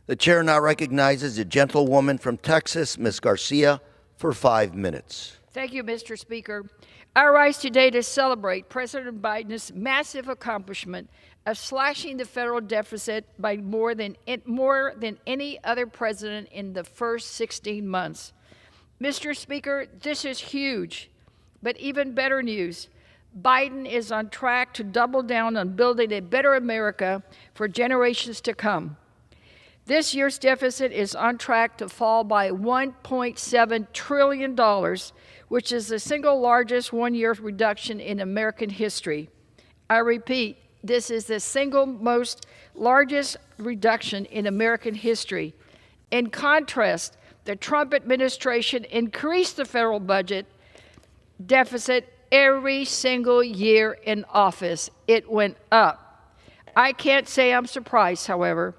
The chair now recognizes a gentlewoman from Texas, Ms. Garcia, for 5 minutes. Thank you, Mr. Speaker. I rise today to celebrate President Biden's massive accomplishment of slashing the federal deficit by more than any other president in the first 16 months. Mr. Speaker, this is huge, but even better news. Biden is on track to double down on building a better America for generations to come. This year's deficit is on track to fall by $1.7 trillion, which is the single largest one-year reduction in American history. I repeat, this is the single most largest reduction in American history. In contrast, the Trump administration increased the federal budget deficit every single year in office. It went up. I can't say I'm surprised, however.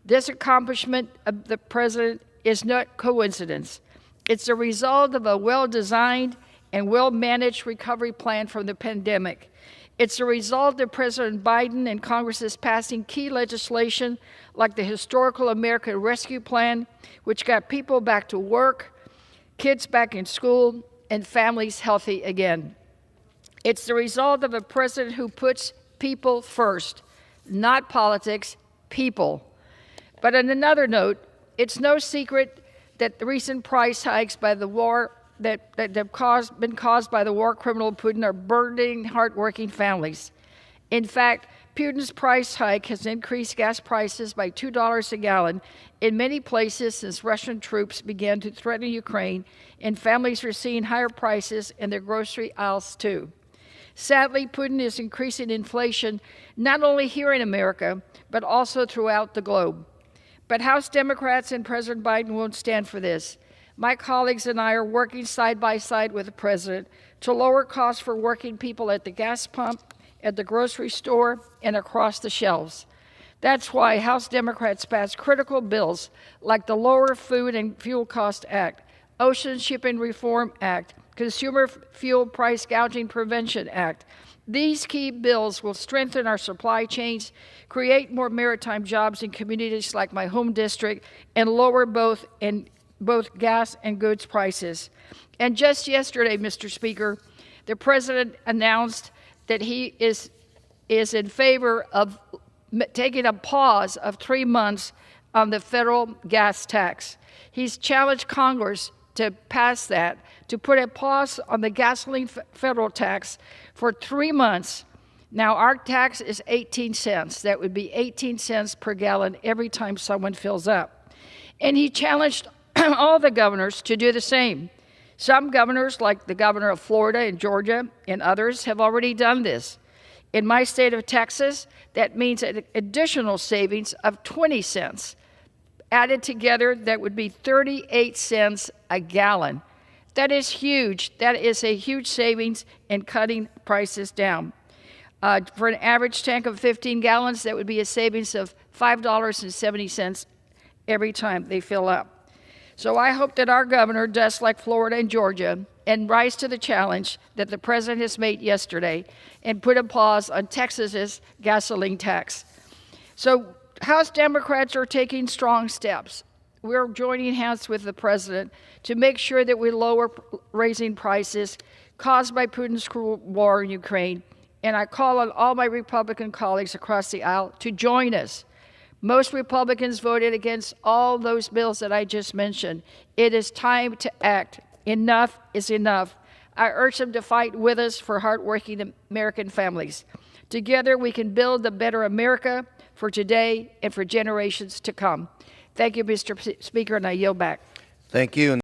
This accomplishment of the president is not coincidence. It's a result of a well-designed and well-managed recovery plan from the pandemic. It's a result of President Biden and Congress's passing key legislation like the Historical American Rescue Plan, which got people back to work, kids back in school, and families healthy again. It's the result of a president who puts people first, not politics, people. But on another note, it's no secret that the recent price hikes by the war that have been caused by the war criminal Putin are burdening hardworking families. In fact, Putin's price hike has increased gas prices by $2 a gallon in many places since Russian troops began to threaten Ukraine, and families are seeing higher prices in their grocery aisles too. Sadly, Putin is increasing inflation not only here in America, but also throughout the globe. But House Democrats and President Biden won't stand for this. My colleagues and I are working side by side with the president to lower costs for working people at the gas pump, at the grocery store, and across the shelves. That's why House Democrats passed critical bills like the Lower Food and Fuel Cost Act, Ocean Shipping Reform Act, Consumer Fuel Price Gouging Prevention Act. These key bills will strengthen our supply chains, create more maritime jobs in communities like my home district, and lower both gas and goods prices. And just yesterday, Mr. Speaker, the president announced that he is in favor of taking a pause of 3 months on the federal gas tax. He's challenged Congress to pass that, to put a pause on the gasoline federal tax for 3 months. Now, our tax is 18 cents. That would be 18 cents per gallon every time someone fills up. And he challenged all the governors to do the same. Some governors, like the governor of Florida and Georgia and others, have already done this. In my state of Texas, that means an additional savings of 20 cents. Added together, that would be 38 cents a gallon. That is huge. That is a huge savings in cutting prices down. For an average tank of 15 gallons, that would be a savings of $5.70 every time they fill up. So I hope that our governor does like Florida and Georgia and rise to the challenge that the president has made yesterday and put a pause on Texas's gasoline tax. So House Democrats are taking strong steps. We're joining hands with the president to make sure that we lower raising prices caused by Putin's cruel war in Ukraine. And I call on all my Republican colleagues across the aisle to join us. Most Republicans voted against all those bills that I just mentioned. It is time to act. Enough is enough. I urge them to fight with us for hardworking American families. Together, we can build a better America for today and for generations to come. Thank you, Mr. Speaker, and I yield back. Thank you.